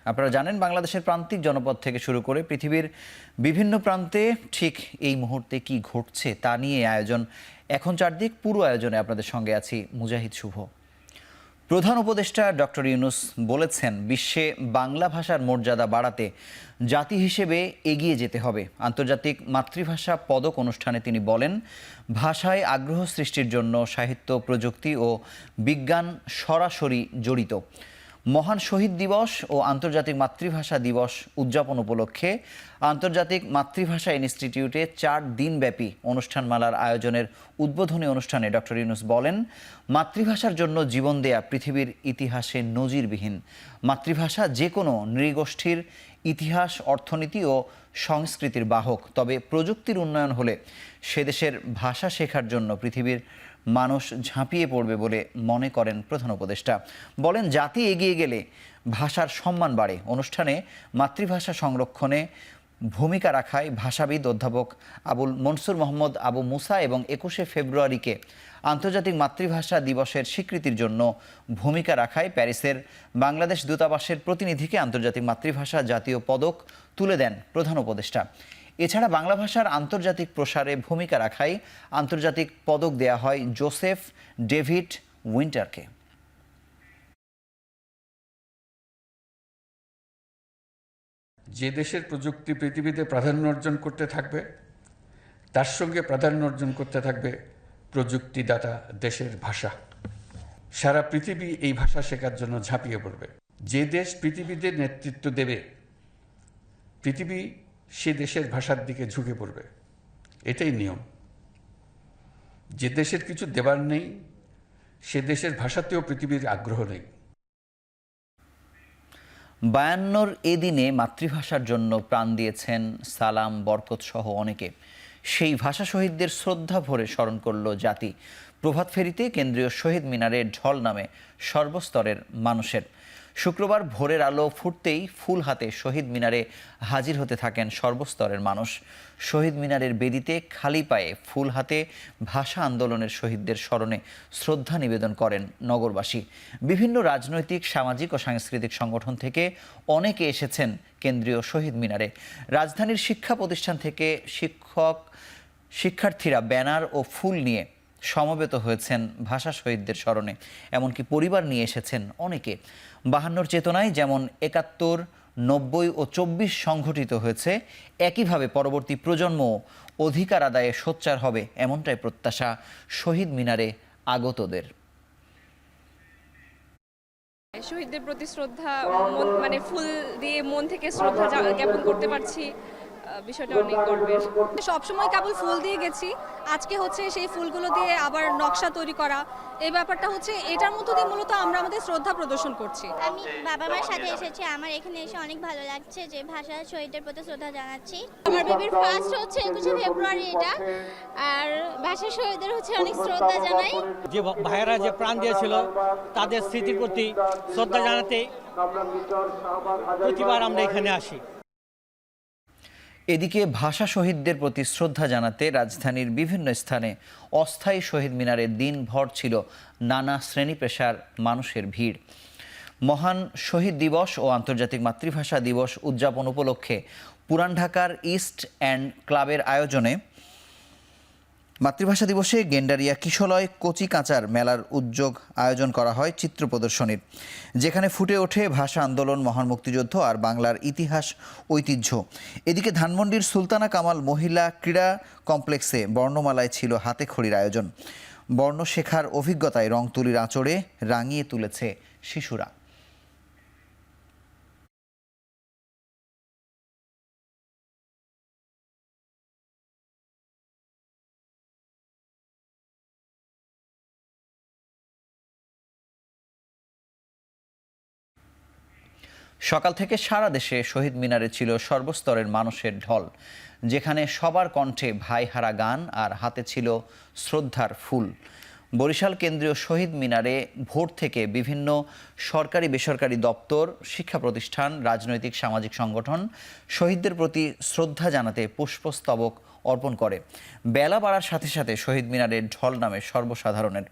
আপনারা জানেন বাংলাদেশের প্রান্তিক জনপদ থেকে শুরু করে পৃথিবীর বিভিন্ন প্রান্তে ঠিক এই মুহূর্তে কি ঘটছে তা নিয়ে আয়োজন। এখন চারদিক পুরো আয়োজনে আপনাদের সঙ্গে আছি মুজাহিদ শুভ। প্রধান উপদেষ্টা ডক্টর ইউনূস বলেছেন, বিশ্বে বাংলা ভাষার মর্যাদা বাড়াতে জাতি হিসেবে এগিয়ে যেতে হবে। আন্তর্জাতিক মাতৃভাষা পদক অনুষ্ঠানে তিনি বলেন, ভাষায় আগ্রহ সৃষ্টির জন্য সাহিত্য, প্রযুক্তি ও বিজ্ঞান সরাসরি জড়িত। মহান শহীদ দিবস ও আন্তর্জাতিক মাতৃভাষা দিবস উদযাপন উপলক্ষে আন্তর্জাতিক মাতৃভাষা ইনস্টিটিউটে 4 দিনব্যাপী অনুষ্ঠানমালার আয়োজনের উদ্বোধনী অনুষ্ঠানে ডক্টর ইউনূস বলেন, মাতৃভাষার জন্য জীবন দেয়া পৃথিবীর ইতিহাসে নজিরবিহীন। মাতৃভাষা যে কোনো নৃগোষ্ঠীর ইতিহাস, অর্থনীতি ও সংস্কৃতির বাহক। তবে প্রযুক্তির উন্নয়ন হলে সে দেশের ভাষা শেখার জন্য পৃথিবীর মানুষ ঝাঁপিয়ে পড়বে বলে মনে করেন প্রধান উপদেষ্টা। বলেন, জাতি এগিয়ে গেলে ভাষার সম্মান বাড়ে। অনুষ্ঠানে মাতৃভাষা সংরক্ষণে ভূমিকা রাখায় ভাষাবিদ অধ্যাপক আবুল মনসুর মোহাম্মদ আবু মুসা এবং 21শে ফেব্রুয়ারিকে আন্তর্জাতিক মাতৃভাষা দিবসের স্বীকৃতির জন্য ভূমিকা রাখায় প্যারিসের বাংলাদেশ দূতাবাসের প্রতিনিধিকে আন্তর্জাতিক মাতৃভাষা জাতীয় পদক তুলে দেন প্রধান উপদেষ্টা। এছাড়া বাংলা ভাষার আন্তর্জাতিক প্রসারে ভূমিকা রাখায় আন্তর্জাতিক পদক দেয়া হয় জোসেফ ডেভিড উইন্টারকে। যে দেশের প্রযুক্তি পৃথিবীতে প্রাধান্য অর্জন করতে থাকবে, তার সঙ্গে প্রাধান্য অর্জন করতে থাকবে প্রযুক্তিদাতা দেশের ভাষা। সারা পৃথিবী এই ভাষা শেখার জন্য ঝাঁপিয়ে পড়বে। যে দেশ পৃথিবীতে নেতৃত্ব দেবে, পৃথিবী সে দেশের ভাষার দিকে ঝুঁকে পড়বে। এটাই নিয়ম। যে দেশের কিছু দেবার নেই, সে দেশের ভাষাতেও পৃথিবীর আগ্রহ নেই। 52 এ দিনে মাতৃভাষার জন্য প্রাণ দিয়েছেন সালাম, বরকত সহ অনেকে। সেই ভাষা শহীদদের শ্রদ্ধা ভরে স্মরণ করল জাতি। প্রভাত ফেরিতে কেন্দ্রীয় শহীদ মিনারে ঢল নামে সর্বস্তরের মানুষের। শুক্রবার ভোরের আলো ফুটতেই ফুল হাতে শহীদ মিনারে হাজির হতে থাকেন সর্বস্তরের মানুষ। শহীদ মিনারের বেদিতে খালি পায়ে ফুল হাতে ভাষা আন্দোলনের শহীদদের স্মরণে শ্রদ্ধা নিবেদন করেন নগরবাসী। বিভিন্ন রাজনৈতিক, সামাজিক ও সাংস্কৃতিক সংগঠন থেকে অনেকে এসেছেন কেন্দ্রীয় শহীদ মিনারে। রাজধানীর শিক্ষা প্রতিষ্ঠান থেকে শিক্ষার্থীরা ব্যানার ও ফুল নিয়ে সমবেত হয়েছেন ভাষা শহীদদের স্মরণে। এমনকি পরিবার নিয়ে এসেছেন অনেকে। 52 চেতনায় যেমন 71, 90 ও 24 সংঘটিত হয়েছে, একইভাবে পরবর্তী প্রজন্ম অধিকার আদায়ে সোচ্চার হবে, এমনটাই প্রত্যাশা শহীদ মিনারে আগতদের। শহীদদের প্রতি শ্রদ্ধা, মানে ফুল দিয়ে মন থেকে শ্রদ্ধা জ্ঞাপন করতে পারছি, বিষয়টা অনেক গর্বের। সবসময় কেবল ফুল দিয়ে গেছি, আজকে হচ্ছে সেই ফুলগুলো দিয়ে আবার নকশা তৈরি করা, এই ব্যাপারটা হচ্ছে এটার মধ্য দিয়ে মূলত আমরা আমাদের শ্রদ্ধা প্রদর্শন করছি। আমি বাবা মার সাথে এসেছি, আমার এখানে এসে অনেক ভালো লাগছে যে ভাষা শহীদদের প্রতি শ্রদ্ধা জানাচ্ছি। আমার বেবির ফার্স্ট হচ্ছে 21শে ফেব্রুয়ারি এটা, আর ভাষা শহীদদের হচ্ছে অনেক শ্রদ্ধা জানাই। যে ভাইয়েরা যে প্রাণ দিয়েছিল তাদের স্মৃতির প্রতি শ্রদ্ধা জানাতে প্রতিবার আমরা এখানে আসি। এদিকে ভাষা শহীদদের প্রতি শ্রদ্ধা জানাতে রাজধানীর বিভিন্ন স্থানে অস্থায়ী শহীদ মিনারে দিনভর ছিল নানা শ্রেণী পেশার মানুষের ভিড়। মহান শহীদ দিবস ও আন্তর্জাতিক মাতৃভাষা দিবস উদযাপন উপলক্ষে পুরান ঢাকার ইস্ট এন্ড ক্লাবের আয়োজনে মাতৃভাষা দিবসে গেন্ডারিয়া কিশলয় কচি কাঁচার মেলার উদ্যোগ আয়োজন করা হয় চিত্র প্রদর্শনীর, যেখানে ফুটে ওঠে ভাষা আন্দোলন, মহান মুক্তিযুদ্ধ আর বাংলার ইতিহাস ঐতিহ্য। এদিকে ধানমন্ডির সুলতানা কামাল মহিলা ক্রীড়া কমপ্লেক্সে বর্ণমালায় ছিল হাতে খড়ির আয়োজন। বর্ণ শেখার অভিজ্ঞতায় রং তুলির আঁচড়ে রাঙিয়ে তুলেছে শিশুরা। সকাল থেকে সারা দেশে শহীদ মিনারে ছিল সর্বস্তরের মানুষের ঢল, যেখানে সবার কণ্ঠে ভাইহারা গান আর হাতে ছিল শ্রদ্ধার ফুল। বরিশাল কেন্দ্রীয় শহীদ মিনারে ভোর থেকে বিভিন্ন সরকারি, বেসরকারি দপ্তর, শিক্ষা প্রতিষ্ঠান, রাজনৈতিক, সামাজিক সংগঠন শহীদদের প্রতি শ্রদ্ধা জানাতে পুষ্পস্তবক অর্পণ করে। বেলা বাড়ার সাথে সাথে শহীদ মিনারে ঢল নামে সর্বসাধারণের।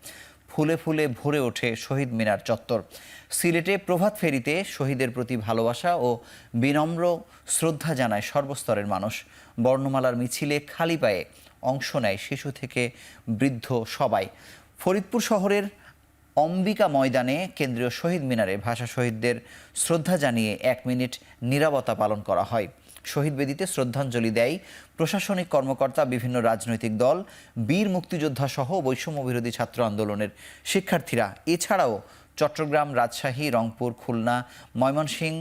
ফুলে ফুলে ভরে ওঠে শহীদ মিনার চত্বর। সিলেটে প্রভাত ফেরিতে শহীদের প্রতি ভালোবাসা ও বিনম্র শ্রদ্ধা জানায় সর্বস্তরের মানুষ। বর্ণমালার মিছিলে খালি পায়ে অংশ নেয় শিশু থেকে বৃদ্ধ সবাই। ফরিদপুর শহরের অম্বিকা ময়দানে কেন্দ্রীয় শহীদ মিনারে ভাষা শহীদদের শ্রদ্ধা জানিয়ে 1 মিনিট নীরবতা পালন করা হয়। শহীদ বেদিতে শ্রদ্ধাঞ্জলি দেয় প্রশাসনিক কর্মকর্তা, বিভিন্ন রাজনৈতিক দল, বীর মুক্তিযোদ্ধা সহ বৈষম্য বিরোধী ছাত্র আন্দোলনের শিক্ষার্থীরা। এছাড়াও চট্টগ্রাম, রাজশাহী, রংপুর, খুলনা, ময়মনসিংহ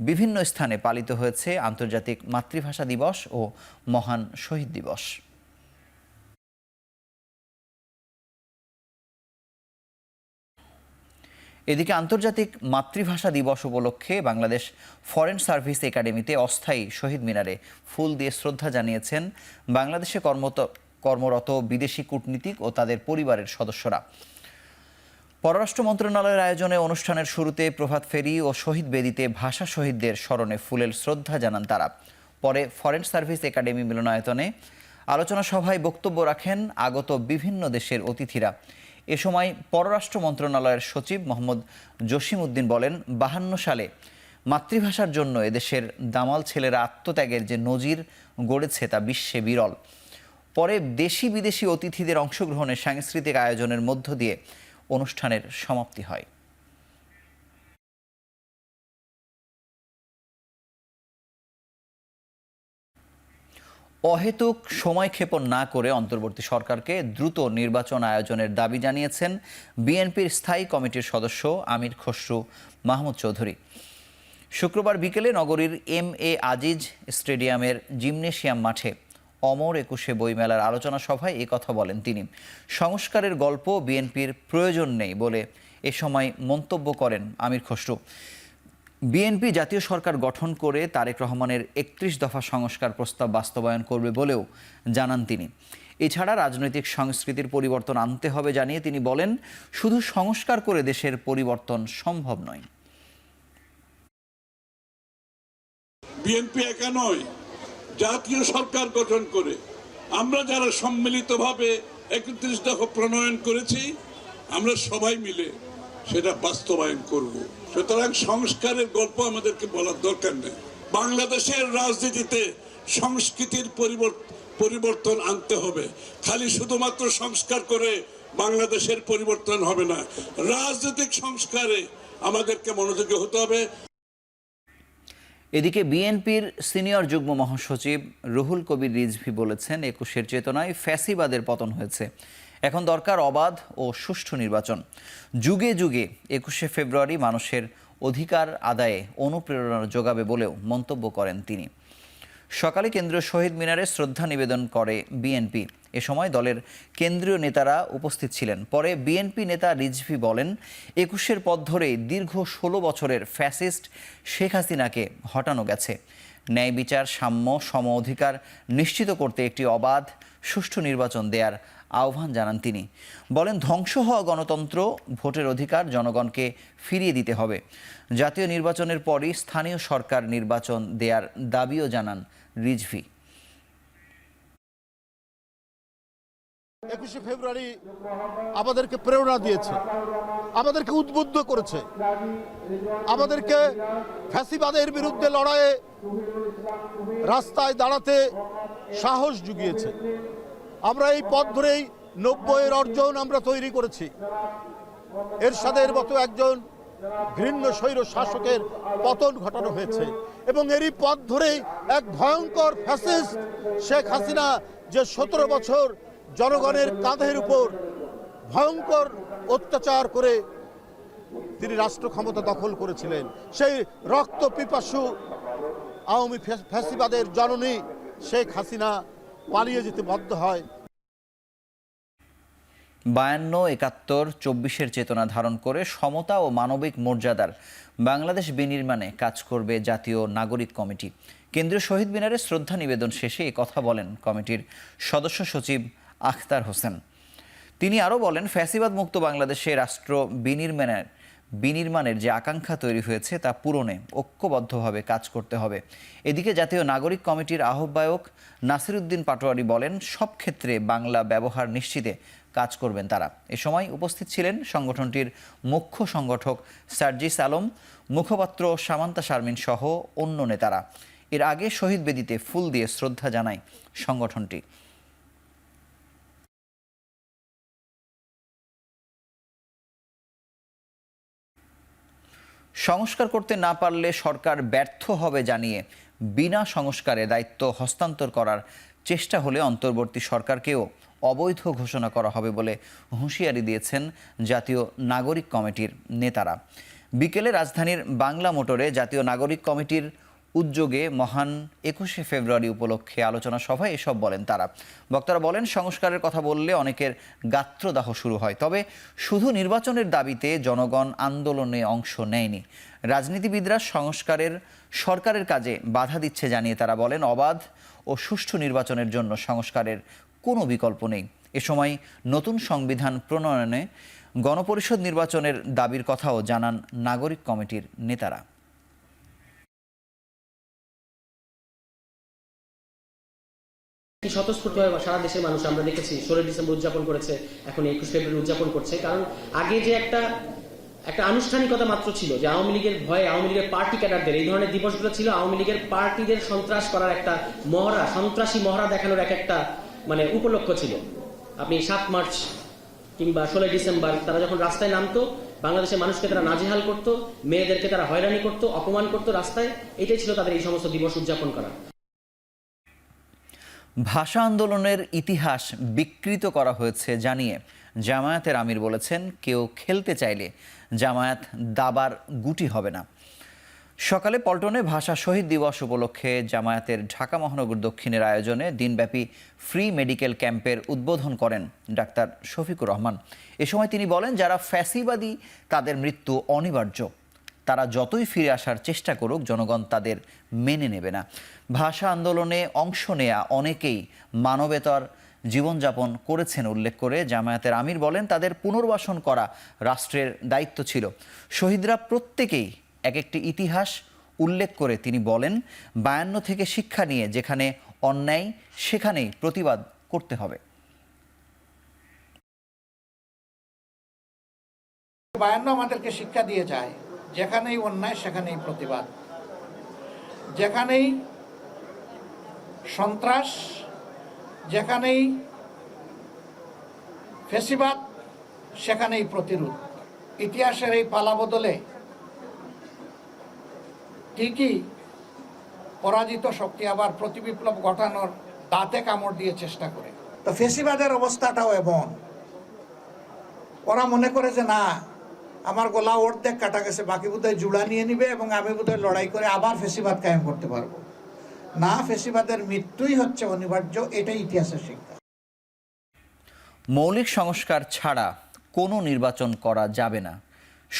বিভিন্ন স্থানে পালিত হয়েছে আন্তর্জাতিক মাতৃভাষা দিবস ও মহান শহীদ দিবস। এদিকে আন্তর্জাতিক মাতৃভাষা দিবস উপলক্ষে বাংলাদেশ ফরেন সার্ভিস একাডেমিতে অস্থায়ী শহীদ মিনারে ফুল দিয়ে শ্রদ্ধা জানিয়েছেন বাংলাদেশে কর্মরত বিদেশি কূটনীতিক ও তাদের পরিবারের সদস্যরা। পররাষ্ট্র মন্ত্রণালয়ের আয়োজনে অনুষ্ঠানের শুরুতে প্রভাত ফেরি ও শহীদ বেদিতে ভাষা শহীদদের স্মরণে ফুলের শ্রদ্ধা জানান তারা। পরে ফরেন সার্ভিস একাডেমি মিলনায়তনে আলোচনা সভায় বক্তব্য রাখেন আগত বিভিন্ন দেশের অতিথিরা। এ সময় পররাষ্ট্র মন্ত্রণালয়ের সচিব মোহাম্মদ জসিম উদ্দিন বলেন, 52 সালে মাতৃভাষার জন্য এদেশের দামাল ছেলেরা আত্মত্যাগের যে নজির গড়েছে তা বিশ্বে বিরল। পরে দেশি বিদেশি অতিথিদের অংশগ্রহণে সাংস্কৃতিক আয়োজনের মধ্য দিয়ে অনুষ্ঠানের সমাপ্তি হয়। অহেতুক সময়ক্ষেপণ না করে অন্তর্বর্তী সরকারকে দ্রুত নির্বাচন আয়োজনের দাবি জানিয়েছেন বিএনপির স্থায়ী কমিটির সদস্য আমির খসরু মাহমুদ চৌধুরী। শুক্রবার বিকেলে নগরীর MA আজিজ স্টেডিয়ামের জিমনেশিয়াম মাঠে অমর 21শে বইমেলার আলোচনা সভায় এই কথা বলেন তিনি। সংস্কারের গল্প বিএনপির প্রয়োজন নেই বলে এ সময় মন্তব্য করেন আমির খসরু। বিএনপি জাতীয় সরকার গঠন করে তারেক রহমানের 31 দফা সংস্কার প্রস্তাব বাস্তবায়ন করবে বলেও জানান তিনি। এছাড়া রাজনৈতিক সংস্কৃতির পরিবর্তন আনতে হবে জানিয়ে তিনি বলেন, শুধু সংস্কার করে দেশের পরিবর্তন সম্ভব নয়। বিএনপি একা নয়, জাতীয় সরকার গঠন করে আমরা যারা সম্মিলিতভাবে 31 দফা প্রণয়ন করেছি, আমরা সবাই মিলে সেটা বাস্তবায়ন করব। সুতরাং সংস্কারের গল্প আমাদেরকে বলার দরকার নেই। বাংলাদেশের রাজনীতিতে সংস্কৃতির পরিবর্তন আনতে হবে। খালি শুধুমাত্র সংস্কার করে বাংলাদেশের পরিবর্তন হবে না, রাজনৈতিক সংস্কারে আমাদেরকে মনোযোগী হতে হবে। এদিকে বিএনপির সিনিয়র যুগ্ম মহাসচিব রুহুল কবির রিজভী বলেছেন, 21-এর চেতনায় ফ্যাসিবাদের পতন হয়েছে, এখন দরকার অবাধ ও সুষ্ঠু নির্বাচন। যুগে যুগে 21শে ফেব্রুয়ারি মানুষের অধিকার আদায়ে অনুপ্রেরণা যোগাবে বলেও মন্তব্য করেন তিনি। সকালে কেন্দ্রীয় শহীদ মিনারে শ্রদ্ধা নিবেদন করে বিএনপি। এ সময় দলের কেন্দ্রীয় নেতারা উপস্থিত ছিলেন। পরে বিএনপি নেতা রিজভী বলেন, 21-এর পথ ধরে দীর্ঘ 16 বছরের ফ্যাসিস্ট শেখ হাসিনাকে হটানো গেছে। ন্যায় বিচার, সাম্য, সম অধিকার নিশ্চিত করতে একটি অবাধ সুষ্ঠু নির্বাচন দেওয়ার আহ্বান জানান তিনি। বলেন, ধ্বংস হওয়া গণতন্ত্র, ভোটের অধিকার জনগণকে ফিরিয়ে দিতে হবে। জাতীয় নির্বাচনের পরই স্থানীয় সরকার নির্বাচন দেওয়ার দাবিও জানান রিজভী। 21শে ফেব্রুয়ারি আমাদেরকে প্রেরণা দিয়েছে, আমাদেরকে উদ্বুদ্ধ করেছে, আমাদেরকে ফ্যাসিবাদের বিরুদ্ধে লড়াইয়ে রাস্তায় দাঁড়াতে সাহস জুগিয়েছে। আমরা এই পথ ধরেই 90-এর অর্জন আমরা তৈরি করেছি। এরশাদের মতো একজন ঘৃণ্য স্বৈর শাসকের পতন ঘটানো হয়েছে এবং এরই পথ ধরেই এক ভয়ঙ্কর ফ্যাসিস্ট শেখ হাসিনা যে 17 বছর জনগণের কাঁধের উপর ভয়ঙ্কর অত্যাচার করে তিনি রাষ্ট্র ক্ষমতা দখল করেছিলেন, সেই রক্ত পিপাসু আওয়ামী ফ্যাসিবাদের জননী শেখ হাসিনা পালিয়ে যেতে বাধ্য হয়। 52, 71, 24-এর চেতনা ধারণ করে সমতা ও মানবিক মর্যাদার বাংলাদেশ বিনির্মাণে কাজ করবে জাতীয় নাগরিক কমিটি। কেন্দ্রীয় শহীদ মিনারে শ্রদ্ধা নিবেদন শেষে এ কথা বলেন কমিটির সদস্য সচিব আখতার হোসেন। তিনি আরও বলেন, ফ্যাসিবাদ মুক্ত বাংলাদেশে রাষ্ট্র বিনির্মাণের যে আকাঙ্ক্ষা তৈরি হয়েছে তা পূরণে ঐক্যবদ্ধভাবে কাজ করতে হবে। এদিকে জাতীয় নাগরিক কমিটির আহ্বায়ক নাসিরউদ্দিন পাটোয়ারি বলেন, সব ক্ষেত্রে বাংলা ব্যবহার নিশ্চিতে কাজ করবেন তারা। এ সময় উপস্থিত ছিলেন সংগঠনটির মুখ্য সংগঠক সার্জিস আলম, মুখপাত্র সামান্তা শারমিন সহ অন্য নেতারা। এর আগে শহীদ বেদিতে ফুল দিয়ে শ্রদ্ধা জানায় সংগঠনটি। সংস্কার করতে না পারলে সরকার ব্যর্থ হবে জানিয়ে বিনা সংস্কারে দায়িত্ব হস্তান্তর করার চেষ্টা হলে অন্তর্বর্তী সরকারকেও অবৈধ ঘোষণা করা হবে বলে হুঁশিয়ারি দিয়েছেন জাতীয় নাগরিক কমিটির নেতারা। বিকেলে রাজধানীর বাংলা মোটরে জাতীয় নাগরিক কমিটির উদ্যোগে মহান ২১শে ফেব্রুয়ারি উপলক্ষে আলোচনা সভায় এসব বলেন তারা। বক্তারা বলেন, সংস্কারের কথা বললে অনেকের গাত্রদাহ শুরু হয়, তবে শুধু নির্বাচনের দাবিতে জনগণ আন্দোলনে অংশ নেয়নি। রাজনীতিবিদরা সরকারের কাজে বাধা দিচ্ছে জানিয়ে তারা বলেন, অবাধ ও সুষ্ঠু নির্বাচনের জন্য সংস্কারের কোনো বিকল্প নেই। এ সময় নতুন সংবিধান প্রণয়নে গণপরিষদ নির্বাচনের দাবির কথাও জানান নাগরিক কমিটির নেতারা। স্বতঃস্ফূর্তভাবে সারা দেশের মানুষ আমরা দেখেছি 16 ডিসেম্বর উদযাপন করেছে, এখন 21 ফেব্রুয়ারি উদযাপন করছে। কারণ আগে যে একটা আনুষ্ঠানিকতা মাত্র ছিল যে আওয়ামী লীগের ভয়ে আওয়ামী লীগের পার্টি ক্যাডারদের এই ধরনের দিবসগুলো ছিল আওয়ামী লীগের পার্টিদের সন্ত্রাস করার একটা মহড়া, সন্ত্রাসী মহড়া দেখানোর একটা উপলক্ষ ছিল। আপনি 7 মার্চ কিংবা 16 ডিসেম্বর তারা যখন রাস্তায় নামতো, বাংলাদেশের মানুষকে তারা নাজেহাল করতো, মেয়েদেরকে তারা হয়রানি করতো, অপমান করতো রাস্তায়, এটাই ছিল তাদের এই সমস্ত দিবস উদযাপন করা। ভাষা আন্দোলনের ইতিহাস বিকৃত করা হয়েছে জানিয়ে জামায়াতের আমির বলেছেন, কেউ খেলতে চাইলে জামায়াত দাবার গুটি হবে না। সকালে পল্টনে ভাষা শহীদ দিবস উপলক্ষে জামায়াতের ঢাকা মহানগর দক্ষিণের আয়োজনে দিনব্যাপী ফ্রি মেডিকেল ক্যাম্পের উদ্বোধন করেন ডাক্তার শফিকুর রহমান। এ সময় তিনি বলেন, যারা ফ্যাসিবাদী তাদের মৃত্যু অনিবার্য, তারা যতই ফিরে আসার চেষ্টা করুক জনগণ তাদের মেনে নেবে না। ভাষা আন্দোলনে অংশ নেয়া অনেকেই মানবেতর জীবনযাপন করেছেন উল্লেখ করে জামায়াতের আমির বলেন, তাদের পুনর্বাসন করা রাষ্ট্রের দায়িত্ব ছিল। শহীদরা প্রত্যেকেই এক একটি ইতিহাস উল্লেখ করে তিনি বলেন, 52 থেকে শিক্ষা নিয়ে যেখানে অন্যায় সেখানেই প্রতিবাদ করতে হবে। 52 আমাদেরকে শিক্ষা দিয়ে যায়, যেখানেই অন্যায় সেখানেই প্রতিবাদ, যেখানেই সন্ত্রাস, যেখানেই ফ্যাসিবাদ সেখানেই প্রতিরোধ। ইতিহাসের এই পালা বদলে ঠিকই পরাজিত শক্তি আবার প্রতিবিপ্লব ঘটানোর দাঁতে কামড় দিয়ে চেষ্টা করে। তো ফ্যাসিবাদের অবস্থাটাও এমন, ওরা মনে করে যে না, আমার গলা অর্ধেক কাটা গেছে, বাকি বোধহয় জুড়া নিয়ে নিবে এবং আমি বোধহয় লড়াই করে আবার ফ্যাসিবাদ কায়েম করতে পারবো না। ফ্যাসিবাদের মৃত্যুই হচ্ছে অনিবার্য, এটাই ইতিহাসের শিক্ষা। মৌলিক সংস্কার ছাড়া কোনো নির্বাচন করা যাবে না,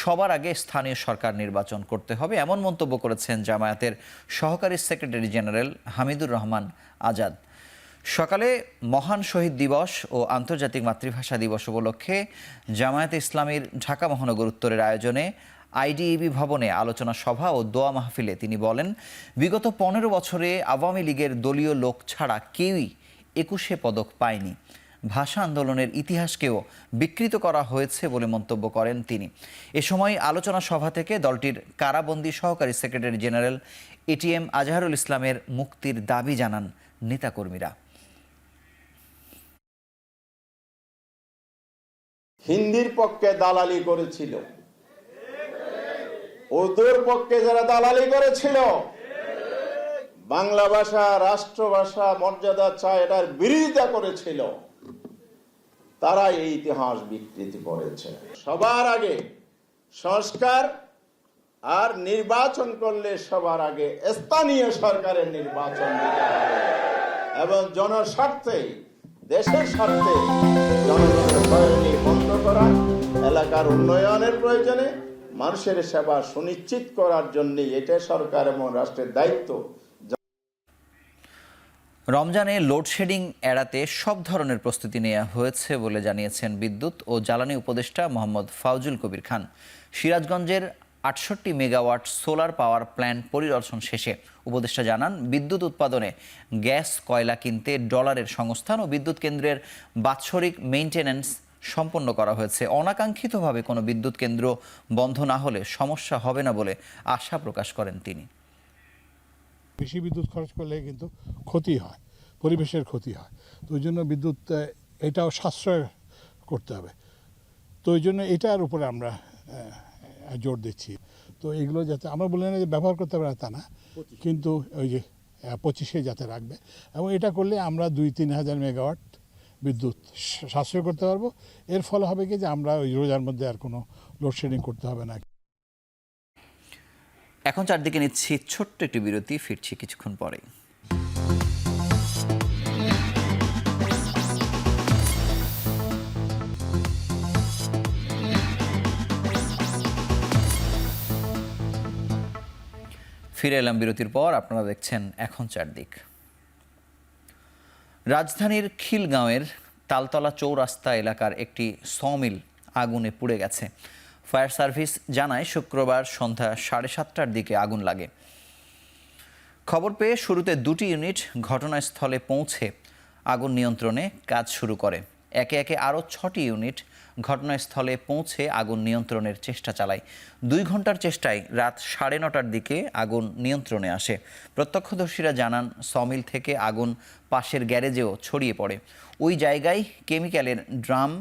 সবার আগে স্থানীয় সরকার নির্বাচন করতে হবে, এমন মন্তব্য করেছেন জামায়াতের সহকারী সেক্রেটারি জেনারেল হামিদুর রহমান আজাদ। সকালে মহান শহীদ দিবস ও আন্তর্জাতিক মাতৃভাষা দিবস উপলক্ষে জামায়াতে ইসলামীর ঢাকা মহানগর উত্তরের আয়োজনে আইডিইবি ভবনে আলোচনা সভা ও দোয়া মাহফিলে তিনি বলেন, বিগত 15 বছরে আওয়ামী লীগের দলীয় লোক ছাড়া কেউই 21শে পদক পায়নি। ভাষা আন্দোলনের ইতিহাসকেও বিকৃত করা হয়েছে বলে মন্তব্য করেন তিনি। এ সময় আলোচনা সভা থেকে দলটির কারাবন্দী সহকারী সেক্রেটারি জেনারেল এটিএম আজহারুল ইসলামের মুক্তির দাবি জানান নেতাকর্মীরা। হিন্দির পক্ষে দালালি করেছিল, উর্দুর পক্ষে যারা দালালি করেছিল, বাংলা ভাষা রাষ্ট্রভাষা মর্যাদা চায় এটার বিরোধিতা করেছিল, তারা এই ইতিহাস বিকৃতি করেছে। সবার আগে সংস্কার আর নির্বাচন করলে সবার আগে স্থানীয় সরকারের নির্বাচন দিতে হবে এবং জনস্বার্থে, দেশের স্বার্থে জনগণের হয়রানি বন্ধ করা, এলাকার উন্নয়নের প্রয়োজনে মানুষের সেবা সুনিশ্চিত করার জন্য এটা সরকার এবং রাষ্ট্রের দায়িত্ব। রমজানে লোডশেডিং এড়াতে সব ধরনের প্রস্তুতি নেওয়া হয়েছে বলে জানিয়েছেন বিদ্যুৎ ও জ্বালানি উপদেষ্টা মোহাম্মদ ফাউজুল কবির খান। সিরাজগঞ্জের 68 মেগাওয়াট সোলার পাওয়ার প্ল্যান্ট পরিদর্শন শেষে উপদেষ্টা জানান, বিদ্যুৎ উৎপাদনে গ্যাস, কয়লা কিনতে ডলারের সংস্থান ও বিদ্যুৎ কেন্দ্রের বাৎসরিক মেইনটেন্যান্স সম্পন্ন করা হয়েছে। অনাকাঙ্ক্ষিতভাবে কোনো বিদ্যুৎ কেন্দ্র বন্ধ না হলে সমস্যা হবে না বলে আশা প্রকাশ করেন তিনি। বেশি বিদ্যুৎ খরচ করলে কিন্তু ক্ষতি হয়, পরিবেশের ক্ষতি হয়। তো ওই জন্য বিদ্যুৎ এটাও সাশ্রয় করতে হবে। তো ওই জন্য এটার উপরে আমরা জোর দিচ্ছি। তো এগুলো যাতে আমরা বলি না যে ব্যবহার করতে পারে তা না, কিন্তু ওই যে 25-এ যাতে রাখবে, এবং এটা করলে আমরা 2-3 হাজার মেগাওয়াট বিদ্যুৎ সাশ্রয় করতে পারবো। এর ফলে হবে কি যে আমরা ওই রোজার মধ্যে আর কোনো লোডশেডিং করতে হবে না। এখন চারদিকে নিচ্ছি ছোট্ট একটি বিরতি, ফিরছি কিছুক্ষণ পরেই। ফিরে এলাম বিরতির পর। আপনারা দেখছেন এখন চারদিক। রাজধানীর খিলগাঁওয়ের তালতলা চৌরাস্তা এলাকার একটি সমিল আগুনে পুড়ে গেছে। ফায়ার সার্ভিস জানায়, শুক্রবার সন্ধ্যা 7:30টার দিকে আগুন লাগে। খবর পেয়ে শুরুতে 2টি ইউনিট ঘটনাস্থলে পৌঁছে আগুন নিয়ন্ত্রণে কাজ শুরু করে। একে একে আরও 6টি ইউনিট ঘটনাস্থলে পৌঁছে আগুন নিয়ন্ত্রণের চেষ্টা চালায়। 2 ঘন্টার চেষ্টায় রাত 9:30টার দিকে আগুন নিয়ন্ত্রণে আসে। প্রত্যক্ষদর্শীরা জানান, সমিল থেকে আগুন পাশের গ্যারেজেও ছড়িয়ে পড়ে। ওই জায়গায় কেমিক্যালের ড্রাম,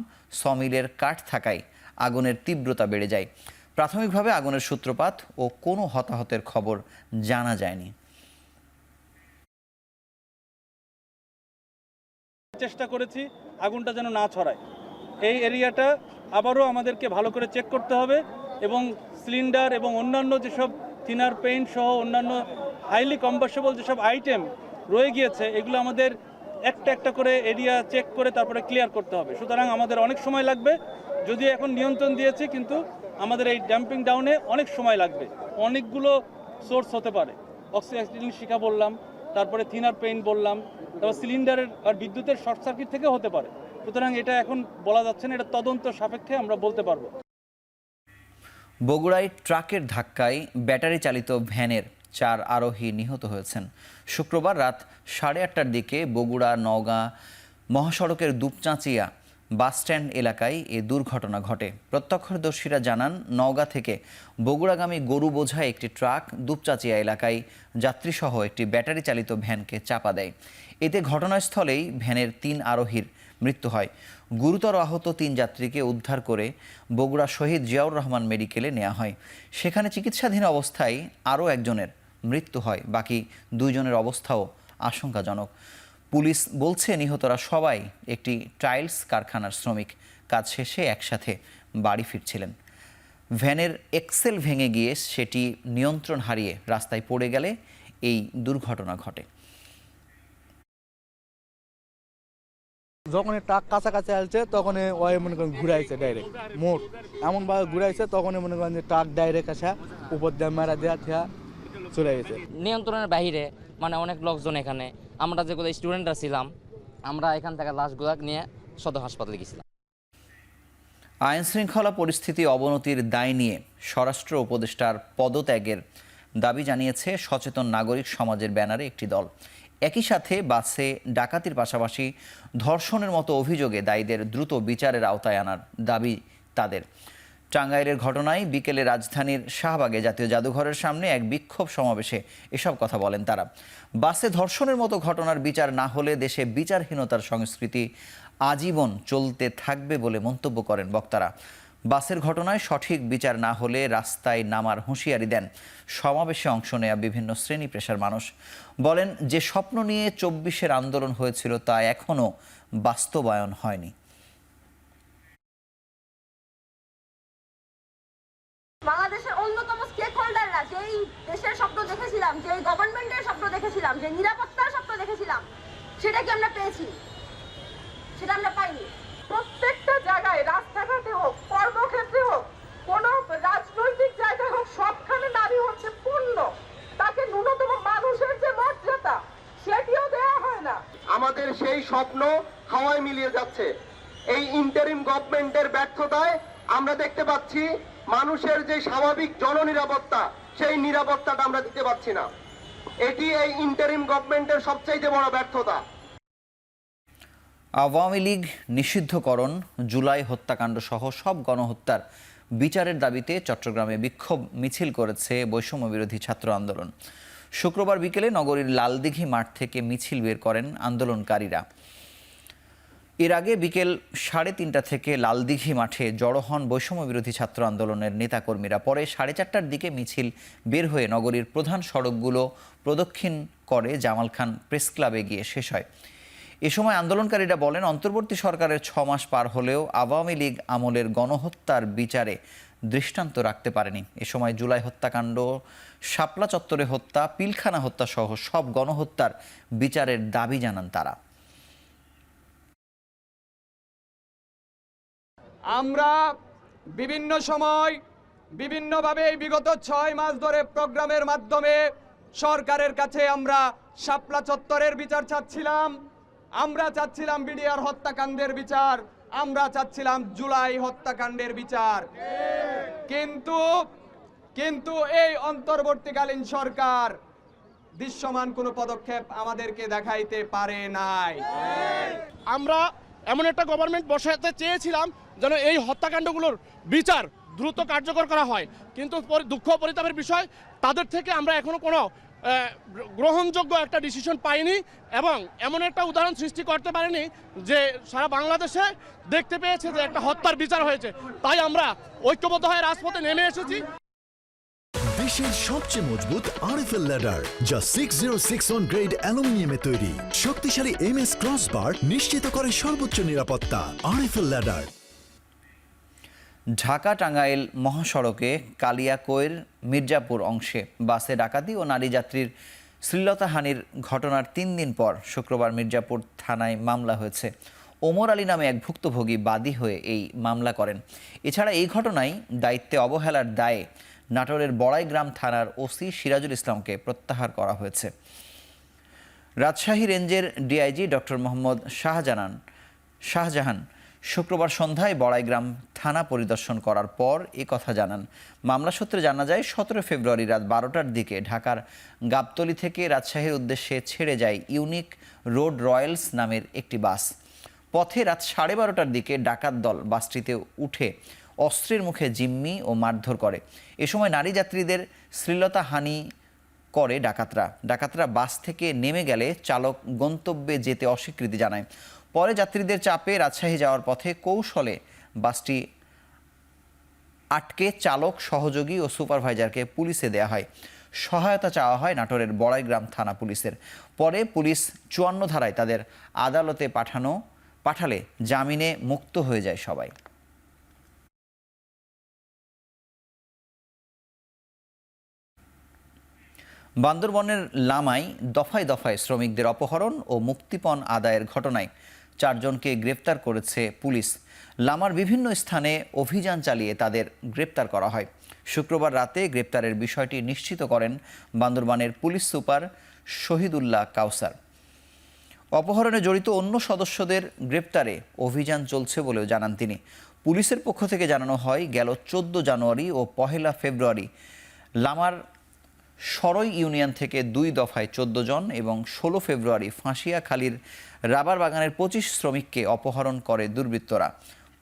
সমিলের কাঠ থাকায় আগুনের তীব্রতা বেড়ে যায়। প্রাথমিকভাবে আগুনের সূত্রপাত ও কোনো হতাহতের খবর জানা যায়নি। চেষ্টা করেছি আগুনটা যেন না ছড়ায়। এই এরিয়াটা আবারও আমাদেরকে ভালো করে চেক করতে হবে, এবং সিলিন্ডার এবং অন্যান্য যেসব থিনার পেইন্ট সহ অন্যান্য হাইলি কম্বাস্টেবল যেসব আইটেম রয়ে গিয়েছে, এগুলো আমাদের একটা একটা করে এরিয়া চেক করে তারপরে ক্লিয়ার করতে হবে। সুতরাং আমাদের অনেক সময় লাগবে, যদিও এখন নিয়ন্ত্রণ দিয়েছি, কিন্তু আমাদের এই ড্যাম্পিং ডাউনে অনেক সময় লাগবে। অনেকগুলো সোর্স হতে পারে, অক্সিজেন শিখা বললাম, তারপরে থিনার পেইন্ট বললাম, তারপর সিলিন্ডারের আর বিদ্যুতের শর্ট সার্কিট থেকে হতে পারে। সুতরাং এটা এখন বলা যাচ্ছে না, এটা তদন্ত সাপেক্ষে আমরা বলতে পারবো। বগুড়ায় ট্রাকের ধাক্কায় ব্যাটারি চালিত ভ্যানের 4 আরোহী নিহত হয়েছেন। শুক্রবার রাত 8:30টার দিকে বগুড়া নওগাঁ মহাসড়কের দুপচাঁচিয়া বাসস্ট্যান্ড এলাকায় এ দুর্ঘটনা ঘটে। প্রত্যক্ষদর্শীরা জানান, নওগাঁ থেকে বগুড়াগামী গরু বোঝায় একটি ট্রাক দুপচাঁচিয়া এলাকায় যাত্রীসহ একটি ব্যাটারি চালিত ভ্যানকে চাপা দেয়। এতে ঘটনাস্থলেই ভ্যানের 3 আরোহীর মৃত্যু হয়। গুরুতর আহত 3 যাত্রীকে উদ্ধার করে বগুড়া শহীদ জিয়াউর রহমান মেডিকেলে নেওয়া হয়। সেখানে চিকিৎসাধীন অবস্থায় আরও একজনের মৃত্যু হয়। বাকি 2 জনের অবস্থাও আশঙ্কাজনক। পুলিশ বলছে, নিহতরা সবাই একটি টাইলস কারখানার শ্রমিক। কাজ শেষে একসাথে বাড়ি ফিরছিলেন। ভ্যানের এক্সেল ভেঙে গিয়ে সেটি নিয়ন্ত্রণ হারিয়ে রাস্তায় পড়ে গেলে এই দুর্ঘটনা ঘটে। যখন ট্রাক কাছাকাছি আসছে তখন ওই মনে করেন ঘুরাইছে ডাইরেক্ট মোট এমনভাবে ঘুরাইছে, তখন মনে করেন যে ট্রাক ডাইরেক্ট আসা উপর দিয়ে মেরা দেওয়া থেয়া চলে গেছে নিয়ন্ত্রণের বাইরে। মানে অনেক লোকজন এখানে, আমরা যেগুলো স্টুডেন্টরা ছিলাম, আমরা এখান থেকে লাশগুলো নিয়ে সদর হাসপাতালে গেছিলাম। আইন শৃঙ্খলা পরিস্থিতি অবনতির দায় নিয়ে স্বরাষ্ট্র উপদেষ্টার পদত্যাগের দাবি জানিয়েছে সচেতন নাগরিক সমাজের ব্যানারে একটি দল। একই সাথে বাসে ডাকাতির পাশাপাশি ধর্ষণের মতো অভিযোগে দায়ীদের দ্রুত বিচারের আওতায় আনার দাবি তাদের। টাঙ্গাইলের ঘটনায় বিকেলে রাজধানীর শাহবাগে জাতীয় জাদুঘরের সামনে এক বিক্ষোভ সমাবেশে এসব কথা বলেন তারা। বাসে ধর্ষণের মতো ঘটনার বিচার না হলে দেশে বিচারহীনতার সংস্কৃতি আজীবন চলতে থাকবে বলে মন্তব্য করেন বক্তারা। বাসের ঘটনায় সঠিক বিচার না হলে রাস্তায় নামার হুঁশিয়ারি দেন সমাবেশে অংশ নেয়া বিভিন্ন শ্রেণী পেশার মানুষ। বলেন, যে স্বপ্ন নিয়ে 24-এর আন্দোলন হয়েছিল তা এখনও বাস্তবায়ন হয়নি। বাংলাদেশের অন্যতম স্টেক হোল্ডাররা যেই দেশের স্বপ্ন দেখেছিলাম, যেই গভর্নমেন্টের স্বপ্ন দেখেছিলাম, যে নিরাপত্তার স্বপ্ন দেখেছিলাম, সেটা কি আমরা পেয়েছি? সেটা আমরা পাইনি। প্রত্যেকটা জায়গায়, রাস্তাঘাটে হোক, কর্মক্ষেত্রে হোক, কোন রাজনৈতিক জায়গায় হোক, সবখানে নারী হচ্ছে পূর্ণ। তাকে ন্যূনতম মানুষের যে মর্যাদা, সেটিও দেওয়া হয় না। আমাদের সেই স্বপ্ন হাওয়ায় মিলিয়ে যাচ্ছে। এই ইন্টারিম গভর্নমেন্টের ব্যর্থতায় আমরা দেখতে পাচ্ছি মানুষের যে স্বাভাবিক জননিরাপত্তা, সেই নিরাপত্তাটা আমরা দিতে পারছি না। এটি এই ইন্টারিম গভর্নমেন্টের সবচাইতে বড় ব্যর্থতা। আওয়ামী লীগ নিষিদ্ধকরণ, জুলাই হত্যাকাণ্ড সহ সব গণহত্যার বিচারের দাবিতে চট্টগ্রামে বিক্ষোভ মিছিল করেছে বৈষম্য বিরোধী ছাত্র আন্দোলন। শুক্রবার বিকেলে নগরীর লালদিঘি মাঠ থেকে মিছিল বের করেন আন্দোলনকারীরা। এর আগে বিকেল 3:30 থেকে লালদিঘি মাঠে জড়ো হন বৈষম্য বিরোধী ছাত্র আন্দোলনের নেতাকর্মীরা। পরে 4:30টার দিকে মিছিল বের হয়ে নগরীর প্রধান সড়কগুলো প্রদক্ষিণ করে জামাল খান প্রেস ক্লাবে গিয়ে শেষ হয়। এ সময় আন্দোলনকারীরা বলেন, অন্তর্বর্তী সরকারের 6 মাস পার হলেও আওয়ামী লীগ আমলের গণহত্যার বিচারে দৃষ্টান্ত রাখতে পারেনি। এ সময় জুলাই হত্যাকাণ্ড, শাপলা চত্বরে হত্যা, পিলখানা হত্যা সহ সব গণহত্যার বিচারের দাবি জানান তারা। আমরা বিভিন্ন সময় বিভিন্নভাবে এই বিগত 6 মাস ধরে প্রোগ্রামের মাধ্যমে সরকারের কাছে আমরা শাপলা চত্বরের বিচার চাচ্ছিলাম, আমরা চাচ্ছিলাম বিডিআর হত্যাকাণ্ডের বিচার, আমরা চাচ্ছিলাম জুলাই হত্যাকাণ্ডের বিচার। কিন্তু এই অন্তর্বর্তীকালীন সরকার দৃশ্যমান কোনো পদক্ষেপ আমাদেরকে দেখাইতে পারে নাই। আমরা এমন একটা গভর্নমেন্ট বসাতে চেয়েছিলাম যেন এই হত্যাকাণ্ডগুলোর বিচার দ্রুত কার্যকর করা হয়, কিন্তু দুঃখ পরিতাপের বিষয় তাদের থেকে আমরা এখনো কোনো গ্রহণযোগ্য একটা ডিসিশন পাইনি এবং এমন একটা উদাহরণ সৃষ্টি করতে পারেনি যে সারা বাংলাদেশে দেখতে পেয়েছে যে একটা হত্যার বিচার হয়েছে। তাই আমরা ঐক্যবদ্ধ হয়ে রাজপথে নেমে এসেছি। দেশের সবচেয়ে মজবুত আরএফএল ল্যাডার, যা 6061 গ্রেড অ্যালুমিনিয়ামে তৈরি। শক্তিশালী এমএস ক্রসবার নিশ্চিত করে সর্বোচ্চ নিরাপত্তা। RFL ladder. ঢাকা টাঙ্গাইল মহাসড়কে কালিয়াকৈর মির্জাপুর অংশে বাসে ডাকাতি ও নারী যাত্রীর শ্লীলতাহানির ঘটনার 3 দিন পর শুক্রবার মির্জাপুর থানায় মামলা হয়েছে। ওমর আলী নামে এক ভুক্তভোগী বাদী হয়ে এই মামলা করেন। এছাড়া এই ঘটনায় দায়িত্বে অবহেলার দায়ে নাটোরের বড়াইগ্রাম থানার ওসি সিরাজুল ইসলামকে প্রত্যাহার করা হয়েছে। রাজশাহী রেঞ্জের ডিআইজি ডক্টর মোহাম্মদ শাহজাহান শুক্রবার সন্ধ্যায় বড়াইগ্রাম থানা পরিদর্শন করার পর এ কথা জানান। মামলা সূত্রে জানা যায়, 17 ফেব্রুয়ারি রাত 12টার দিকে ঢাকার গাবতলী থেকে রাজশাহীর উদ্দেশ্যে ছেড়ে যায় ইউনিক রোড রয়্যালস নামের একটি বাস। পথে রাত 12:30টার দিকে ডাকাত দল বাসটিতে উঠে অস্ত্রের মুখে জিম্মি ও মারধর করে। এ সময় নারী যাত্রীদের শ্লীলতাহানি করে ডাকাতরা বাস থেকে নেমে গেলে চালক গন্তব্যে যেতে অস্বীকৃতি জানায়। পরে যাত্রীদের চাপে রাজশাহী যাওয়ার পথে কৌশলে বাসটি আটকে চালক, সহযোগী ও সুপারভাইজারকে পুলিশে দেয়া হয়। সহায়তা চাওয়া হয় নাটোরের বড়াইগ্রাম থানা পুলিশের। পরে পুলিশ 54 ধারায় তাদের আদালতে পাঠালে জামিনে মুক্ত হয়ে যায় সবাই। বান্দরবনের লামায় দফায় দফায় শ্রমিকদের অপহরণ ও মুক্তিপণ আদায়ের ঘটনায় 4 জনকে গ্রেপ্তার করেছে পুলিশ। লামার বিভিন্ন স্থানে অভিযান চালিয়ে তাদের গ্রেপ্তার করা হয়। শুক্রবার রাতে গ্রেপ্তারের বিষয়টি নিশ্চিত করেন বান্দরবানের পুলিশ সুপার শহীদুল্লাহ কাউসার। অপহরণে জড়িত অন্য সদস্যদের গ্রেপ্তারে অভিযান চলছে বলেও জানান তিনি। পুলিশের পক্ষ থেকে জানানো হয়, গেল 14 জানুয়ারি ও 1 ফেব্রুয়ারি লামার সরই ইউনিয়ন থেকে 2 দফায় 14 জন এবং 16 ফেব্রুয়ারি ফাঁসিয়াখালীর রাবার বাগানের 25 শ্রমিককে অপহরণ করে দুর্বৃত্তরা।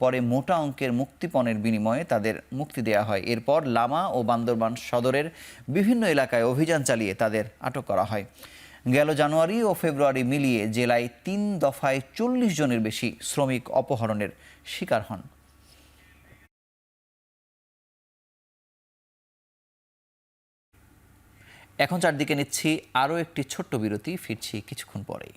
পরে মোটা অঙ্কের মুক্তিপণের বিনিময়ে তাদের মুক্তি দেওয়া হয়। এরপর লামা ও বান্দরবান সদরের বিভিন্ন এলাকায় অভিযান চালিয়ে তাদের আটক করা হয়। গেল জানুয়ারি ও ফেব্রুয়ারি মিলিয়ে জেলায় 3 দফায় 40 জনের বেশি শ্রমিক অপহরণের শিকার হন। এখন চারদিকে নিচ্ছি আরও একটি ছোট্ট বিরতি, ফিরছি কিছুক্ষণ পরেই।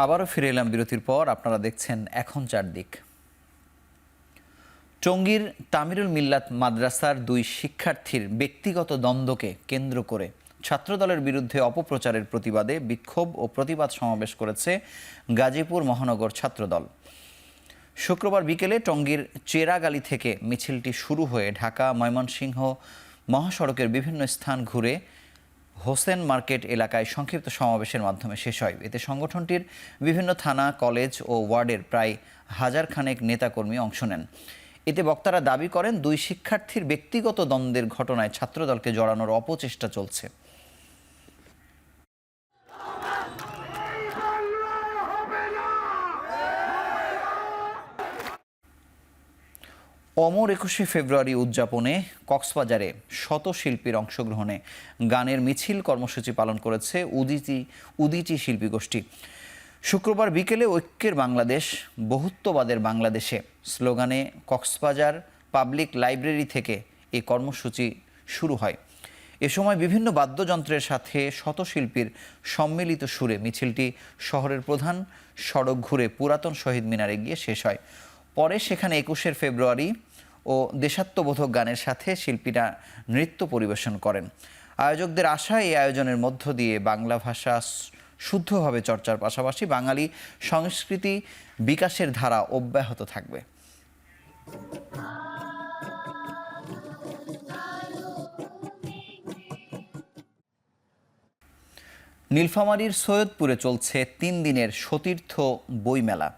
আবারও ফিরে এলাম বিরতির পর। আপনারা দেখছেন এখন চারদিক। টঙ্গীর তামিরুল মিল্লাত মাদ্রাসার 2 শিক্ষার্থীর ব্যক্তিগত দ্বন্দ্বকে কেন্দ্র করে ছাত্রদলের বিরুদ্ধে অপপ্রচারের প্রতিবাদে বিক্ষোভ ও প্রতিবাদ সমাবেশ করেছে গাজীপুর মহানগর ছাত্রদল। শুক্রবার বিকেলে টঙ্গীর চেরাগালি থেকে মিছিলটি শুরু হয়ে ঢাকা ময়মনসিংহ মহাসড়কের বিভিন্ন স্থান ঘুরে হোসেন মার্কেট এলাকায় সংক্ষিপ্ত সমাবেশের মাধ্যমে শেষ হয়। এতে সংগঠনটির বিভিন্ন থানা, কলেজ ও ওয়ার্ডের প্রায় 1000 খানেক নেতাকর্মী অংশ নেন। এতে বক্তারা দাবি করেন, 2 শিক্ষার্থীর ব্যক্তিগত দ্বন্দ্বের ঘটনায় ছাত্রদলকে জড়ানোর অপচেষ্টা চলছে। অমর 21শে ফেব্রুয়ারি উদযাপনে কক্সবাজারে শত শিল্পীর অংশগ্রহণে গানের মিছিল কর্মসূচি পালন করেছে উদীচী শিল্পী গোষ্ঠী। শুক্রবার বিকেলে ঐক্যের বাংলাদেশ, বহুত্ববাদের বাংলাদেশে স্লোগানে কক্সবাজার পাবলিক লাইব্রেরি থেকে এই কর্মসূচি শুরু হয়। এ সময় বিভিন্ন বাদ্যযন্ত্রের সাথে শত শিল্পীর সম্মিলিত সুরে মিছিলটি শহরের প্রধান সড়ক ঘুরে পুরাতন শহীদ মিনারে গিয়ে শেষ হয়। পরে সেখানে 21শে ফেব্রুয়ারি ও দেশাত্মবোধক গানের সাথে শিল্পীরা নৃত্য পরিবেশন করেন। আয়োজকদের আশা, এই আয়োজনের মধ্য দিয়ে বাংলা ভাষা শুদ্ধভাবে চর্চার পাশাপাশি বাঙালি সংস্কৃতি বিকাশের ধারা অব্যাহত থাকবে। নীলফামারীর সৈয়দপুরে চলছে 3 দিনের সতীর্থ বইমেলা।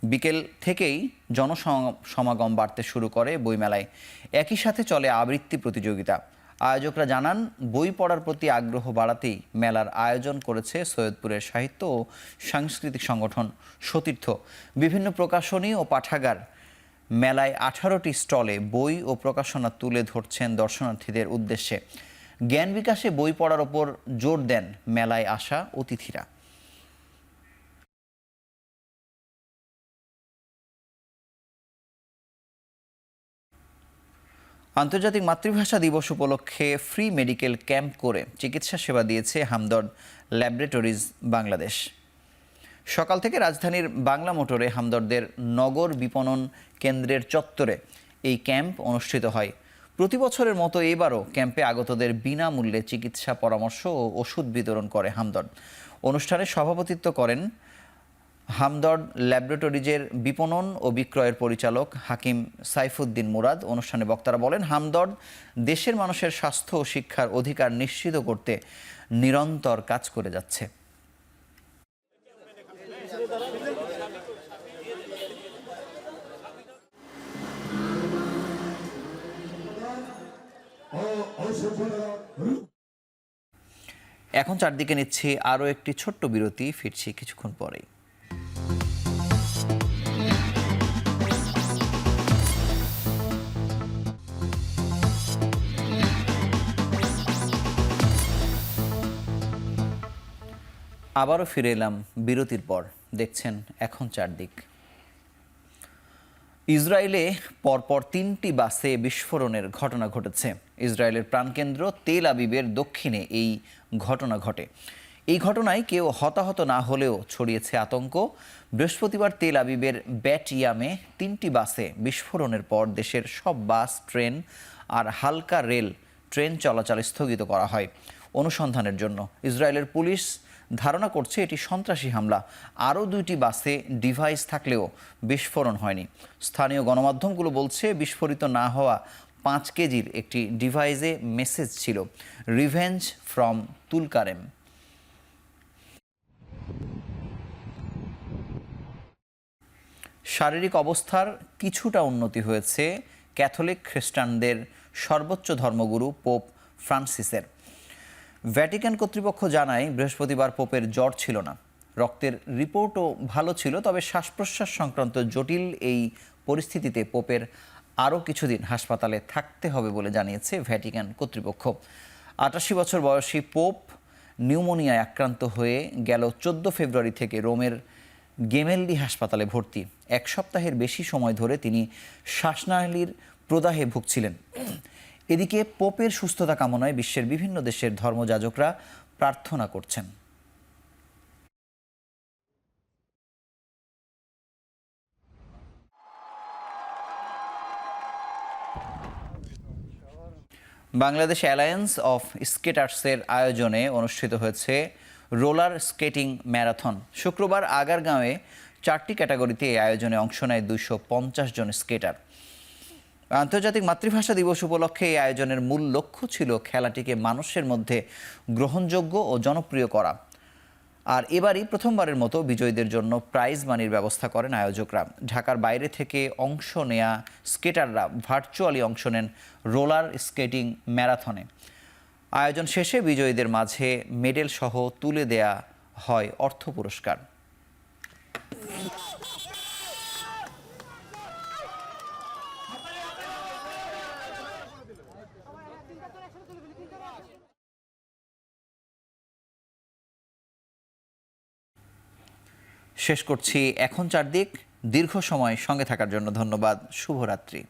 বিকেল থেকেই জনসমাগম বাড়তে শুরু করে বইমেলায়। একই সাথে চলে আবৃত্তি প্রতিযোগিতা। আয়োজকরা জানান, বই পড়ার প্রতি আগ্রহ বাড়াতেই মেলার আয়োজন করেছে সৈয়দপুরের সাহিত্য ও সাংস্কৃতিক সংগঠন সতীর্থ। বিভিন্ন প্রকাশনী ও পাঠাগার মেলায় 18টি স্টলে বই ও প্রকাশনা তুলে ধরছেন দর্শনার্থীদের উদ্দেশ্যে। জ্ঞান বিকাশে বই পড়ার ওপর জোর দেন মেলায় আসা অতিথিরা। আন্তর্জাতিক মাতৃভাষা দিবস উপলক্ষে ফ্রি মেডিকেল ক্যাম্প করে চিকিৎসা সেবা দিয়েছে হামদর্দ ল্যাবরেটরিজ বাংলাদেশ। সকাল থেকে রাজধানীর বাংলা মোটরে হামদর্দের নগর বিপণন কেন্দ্রের চত্বরে এই ক্যাম্প অনুষ্ঠিত হয়। প্রতি বছরের মতো এবারও ক্যাম্পে আগতদের বিনামূল্যে চিকিৎসা পরামর্শ ও ওষুধ বিতরণ করে হামদর্দ। অনুষ্ঠানে সভাপতিত্ব করেন হামদর্দ ল্যাবরেটরিজের বিপণন ও বিক্রয়ের পরিচালক হাকিম সাইফুদ্দিন মুরাদ। অনুষ্ঠানে বক্তারা বলেন, হামদর্দ দেশের মানুষের স্বাস্থ্য ও শিক্ষার অধিকার নিশ্চিত করতে নিরন্তর কাজ করে যাচ্ছে। এখন চারদিকে নিচ্ছি আরও একটি ছোট্ট বিরতি, ফিরছি কিছুক্ষণ পরেই। আবারও ফিরে এলাম বিরতির পর। দেখছেন এখন চারদিক। ইসরায়েলে পরপর 3টি বাসে বিস্ফোরণের ঘটনা ঘটেছে। ইসরায়েলের প্রাণকেন্দ্র তেল আবিবের দক্ষিণে এই ঘটনা ঘটে। এই ঘটনায় কেউ হতাহত না হলেও ছড়িয়েছে আতঙ্ক। বৃহস্পতিবার তেল আবিবের ব্যাট ইয়ামে 3টি বাসে বিস্ফোরণের পর দেশের সব বাস, ট্রেন আর হালকা রেল ট্রেন চলাচল স্থগিত করা হয় অনুসন্ধানের জন্য। ইসরায়েলের পুলিশ ধারণা করছে এটি সন্ত্রাসী হামলা। আরও 2টি বাসে ডিভাইস থাকলেও বিস্ফোরণ হয়নি। স্থানীয় গণমাধ্যমগুলো বলছে, বিস্ফোরিত না হওয়া 5 কেজির একটি ডিভাইসে মেসেজ ছিল, রিভেঞ্জ ফ্রম তুলকারেম। শারীরিক অবস্থার কিছুটা উন্নতি হয়েছে ক্যাথলিক খ্রিস্টানদের সর্বোচ্চ ধর্মগুরু পোপ ফ্রান্সিসের। ভ্যাটিকান কর্তৃপক্ষ জানায়, বৃহস্পতিবার পোপের জ্বর ছিল না, রক্তের রিপোর্টও ভালো ছিল। তবে শ্বাস প্রশ্বাস সংক্রান্ত জটিল এই পরিস্থিতিতে পোপের আরও কিছুদিন হাসপাতালে থাকতে হবে বলে জানিয়েছে ভ্যাটিকান কর্তৃপক্ষ। 88 বছর বয়সী পোপ নিউমোনিয়ায় আক্রান্ত হয়ে গেল 14 ফেব্রুয়ারি থেকে রোমের গেমেলদি হাসপাতালে ভর্তি। 1 সপ্তাহের বেশি সময় ধরে তিনি শ্বাসনালীর প্রদাহে ভুগছিলেন। এদিকে পোপের সুস্থতা কামনায় বিশ্বের বিভিন্ন দেশের ধর্মযাজকরা প্রার্থনা করছেন। বাংলাদেশ অ্যালায়েন্স অফ স্কেটার্সের আয়োজনে অনুষ্ঠিত হয়েছে রোলার স্কেটিং ম্যারাথন। শুক্রবার আগারগাঁওয়ে 4টি ক্যাটাগরিতে এই আয়োজনে অংশ নেয় 250 জন স্কেটার। আন্তর্জাতিক মাতৃভাষা দিবস উপলক্ষে এই আয়োজনের মূল লক্ষ্য ছিল খেলাটিকে মানুষের মধ্যে গ্রহণযোগ্য ও জনপ্রিয় করা। আর এবারই প্রথমবারের মতো বিজয়ীদের জন্য প্রাইজ মানির ব্যবস্থা করেন আয়োজকরা। ঢাকার বাইরে থেকে অংশ নেয়া স্কেটাররা ভার্চুয়ালি অংশ নেন রোলার স্কেটিং ম্যারাথনে। আয়োজন শেষে বিজয়ীদের মাঝে মেডেল সহ তুলে দেয়া হয় অর্থ পুরস্কার। শেষ করছি এখন চারদিক। দীর্ঘ সময় সঙ্গে থাকার জন্য ধন্যবাদ। শুভরাত্রি।